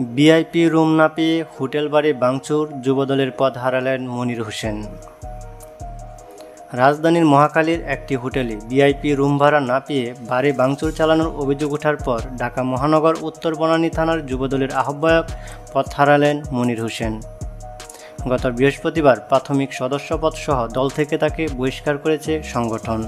VIP room না পেয়ে hotel বাড়ি ভাঙচুর, যুবদলের পদ হারালেন মনির হোসেন। রাজধানীর মহাখালীর একটি হোটেলে ভিআইপি রুম ভাড়া না পেয়ে বাড়ি ভাঙচুর চালানোর অভিযোগ ওঠার পর ঢাকা মহানগর উত্তর বনানী থানার যুবদলের আহ্বায়ক পদ হারালেন মনির হোসেন। গত বৃহস্পতিবার প্রাথমিক সদস্যপদসহ দল থেকে তাকে বহিষ্কার করেছে সংগঠন।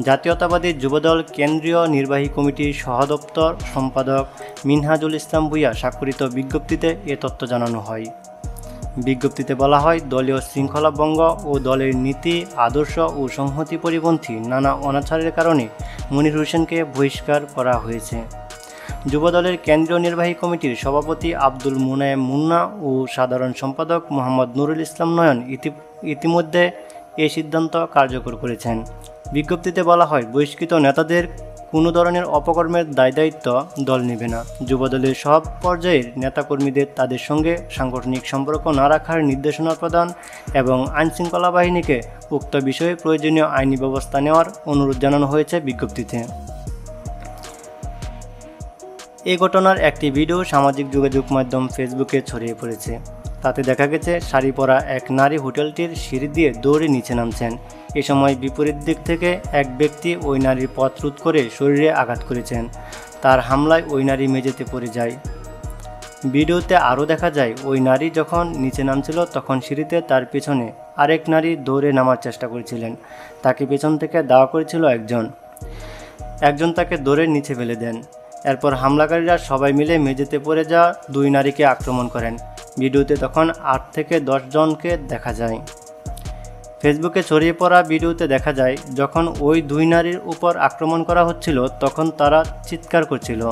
জাতীয়তাবাদী যুবদল কেন্দ্রীয় নির্বাহী কমিটির সহদপ্তর সম্পাদক মিনহাজুল ইসলাম ভূঁইয়া স্বাক্ষরিত বিজ্ঞপ্তিতে এ তথ্য জানানো হয়। বিজ্ঞপ্তিতে বলা হয়, দলীয় শৃঙ্খলা ভঙ্গ ও দলের নীতি আদর্শ ও সংহতি পরিপন্থী নানা অনাচারের কারণে মনির হোসেনকে বহিষ্কার করা হয়েছে। যুবদলের কেন্দ্রীয় নির্বাহী কমিটির সভাপতি আব্দুল মুনায়েম মুন্না ও সাধারণ সম্পাদক মোহাম্মদ নুরুল ইসলাম নয়ন ইতিমধ্যে এই সিদ্ধান্ত কার্যকর করেছেন। বিজ্ঞপ্তিতে বলা হয়, বহিষ্কৃত নেতাদের কোনো ধরনের অপকর্মের দায়িত্ব দল নেবে না। যুবদলের সব পর্যায়ের নেতাকর্মীদের তাদের সঙ্গে সাংগঠনিক সম্পর্ক না রাখার নির্দেশনা প্রদান এবং আইনশৃঙ্খলা বাহিনীকে উক্ত বিষয়ে প্রয়োজনীয় আইনি ব্যবস্থা নেওয়ার অনুরোধ জানানো হয়েছে বিজ্ঞপ্তিতে। এই ঘটনার একটি ভিডিও সামাজিক যোগাযোগ মাধ্যম ফেসবুকে ছড়িয়ে পড়েছে। তাতে দেখা গেছে শাড়ি পরা এক নারী হোটেলটির সিঁড়ি দিয়ে দৌড়ে নিচে নামছেন। এ সময় বিপরীত দিক থেকে এক ব্যক্তি ওই নারীর পথ রোধ করে শরীরে আঘাত করেছেন। তার হামলায় ওই নারী মেঝেতে পড়ে যায়। ভিডিওতে আরও দেখা যায়, ওই নারী যখন নিচে নামছিল তখন সিঁড়িতে তার পেছনে আরেক নারী দৌড়ে নামার চেষ্টা করেছিলেন। তাকে পেছন থেকে দাওয়া করেছিল একজন তাকে দৌড়ে নিচে ফেলে দেন। এরপর হামলাকারীরা সবাই মিলে মেঝেতে পড়ে যাওয়া দুই নারীকে আক্রমণ করেন। ভিডিওতে তখন 8 থেকে 10 জনকে দেখা যায়। ফেসবুকে ছড়িয়ে পড়া ভিডিওতে দেখা যায়, যখন ওই দুই নারীর উপর আক্রমণ করা হচ্ছিল তখন তারা চিৎকার করছিল।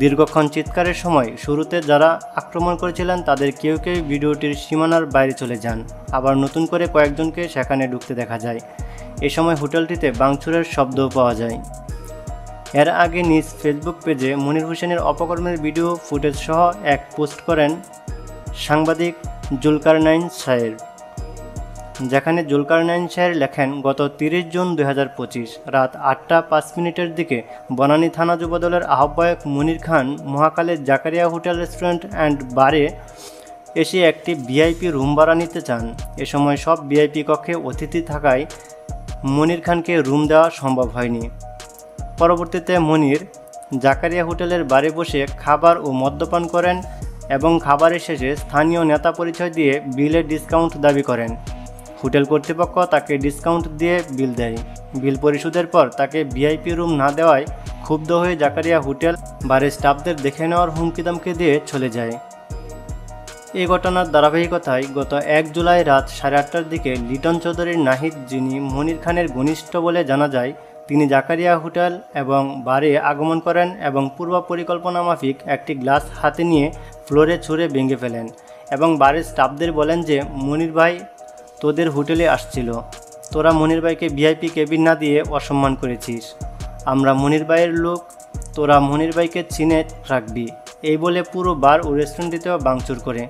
দীর্ঘক্ষণ চিৎকারের সময় শুরুতে যারা আক্রমণ করেছিলেন তাদের কেউ কেউ ভিডিওটির সীমানার বাইরে চলে যান, আবার নতুন করে কয়েকজনকে সেখানে ঢুকতে দেখা যায়। এ সময় হোটেলটিতে ভাঙচুরের শব্দও পাওয়া যায়। এর আগে নিজ ফেসবুক পেজে মনির হোসেনের অপকর্মের ভিডিও ফুটেজ সহ এক পোস্ট করেন সাংবাদিক জুলকারনাইন শাহের, যেখানে জুলকারনাইন শাহের লেখেন, গত 30 জুন 2025 রাত 8টা 5 মিনিটের দিকে বনানী থানা যুবদলের আহ্বায়ক Monir Khan মহাখালীর Zakaria hotel restaurant and বারে এসে একটি ভিআইপি রুম ভাড়া নিতে চান। এ সময় সব ভিআইপি কক্ষে অতিথি থাকায় মনির খানকে রুম দেওয়া সম্ভব হয়নি। পরবর্তীতে মনির জাকারিয়া হোটেলের বারে বসে খাবার ও মদ্যপান করেন এবং খাবারের শেষে স্থানীয় নেতা পরিচয় দিয়ে বিলের ডিসকাউন্ট দাবি করেন। হোটেল কর্তৃপক্ষ তাকে ডিসকাউন্ট দিয়ে বিল দেয়। বিল পরিশোধের পর তাকে ভিআইপি রুম না দেওয়ায় ক্ষুব্ধ হয়ে জাকারিয়া হোটেল বারের স্টাফদের দেখে নেওয়ার হুমকি দিয়ে চলে যায়। এই ঘটনার ধারাবাহিকতায় গত 1 জুলাই রাত 8:30টার দিকে লিটন চৌধুরীর নাহিদ, যিনি মনির খানের ঘনিষ্ঠ বলে জানা যায়, তিনি জাকারিয়া হোটেল এবং বারে আগমন করেন এবং পূর্ব পরিকল্পনা মাফিক একটি গ্লাস হাতে নিয়ে ফ্লোরে ছুঁড়ে ভেঙে ফেলেন এবং বারের স্টাফদের বলেন যে, মনির ভাই তোদের হোটেলে আসছিল, তোরা মনির ভাইকে ভিআইপি কেবিন না দিয়ে অসম্মান করেছিস। আমরা মনির ভাইয়ের লোক, তোরা মনির ভাইকে চিনে রাখবি। এই বলে পুরো বার ও রেস্টুরেন্টটিতেও ভাঙচুর করে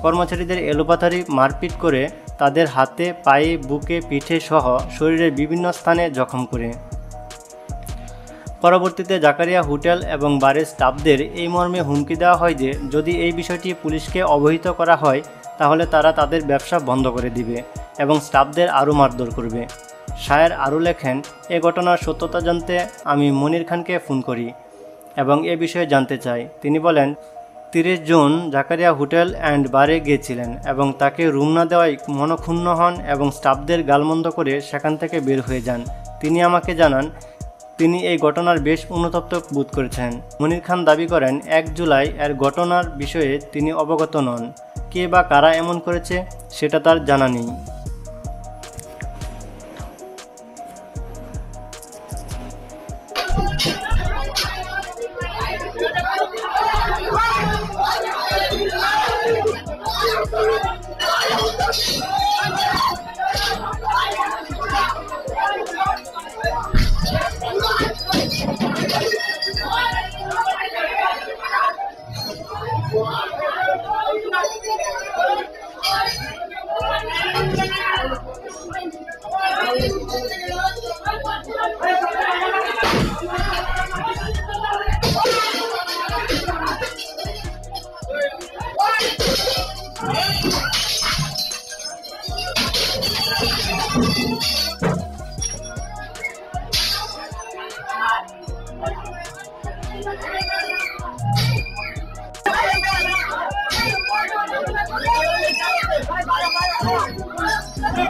কর্মচারীদের এলোপাথারি মারপিট করে তাদের হাতে, পায়ে, বুকে, পিঠে সহ শরীরের বিভিন্ন স্থানে জখম করে। পরবর্তীতে জাকারিয়া হোটেল এবং বারের স্টাফদের এই মর্মে হুমকি দেওয়া হয় যে, যদি এই বিষয়টি পুলিশকে অবহিত করা হয় তাহলে তারা তাদের ব্যবসা বন্ধ করে দিবে এবং স্টাফদের আরও মারধর করবে। শায়ের আরও লেখেন, এ ঘটনার সত্যতা জানতে আমি মনির খানকে ফোন করি এবং এ বিষয়ে জানতে চাই। তিনি বলেন, 30 জুন জাকারিয়া হোটেল অ্যান্ড বারে গিয়েছিলেন এবং তাকে রুম না দেওয়ায় মনক্ষুণ্ণ হন এবং স্টাফদের গালমন্দ করে সেখান থেকে বের হয়ে যান। তিনি আমাকে জানান, তিনি এই ঘটনার বেশ অনুতপ্ত বোধ করেছেন। মনির খান দাবি করেন, 1 জুলাই এর ঘটনার বিষয়ে তিনি অবগত নন। কে বা কারা এমন করেছে সেটা তার জানা নেই।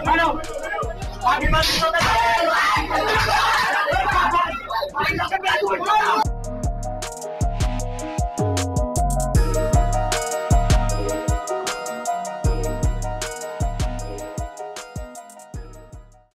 Ayo,